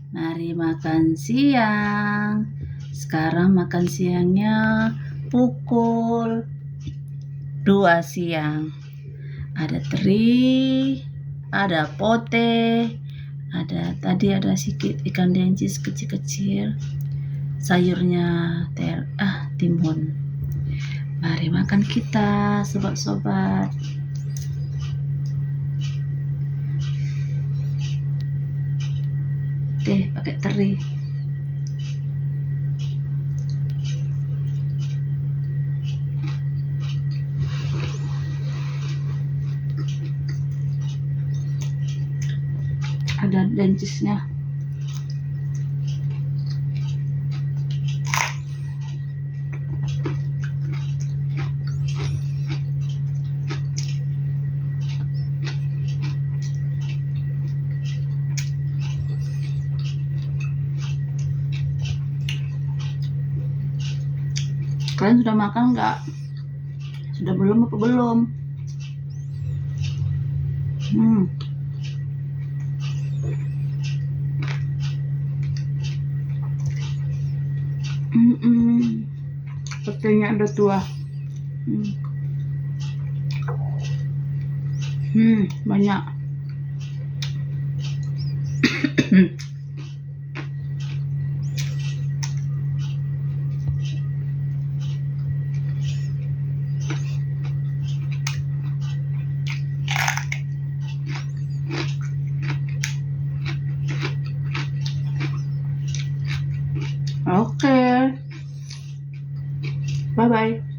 Mari makan siang. Sekarang makan siangnya pukul 2 siang. Ada teri, ada pote, tadi ada sedikit ikan dencis kecil-kecil. Sayurnya timun. Mari makan kita, sobat-sobat. Pakai teri. Ada dencisnya. Kalian sudah makan nggak? Sudah belum apa belum? Sepertinya ada dua. Banyak. Oke. Bye-bye.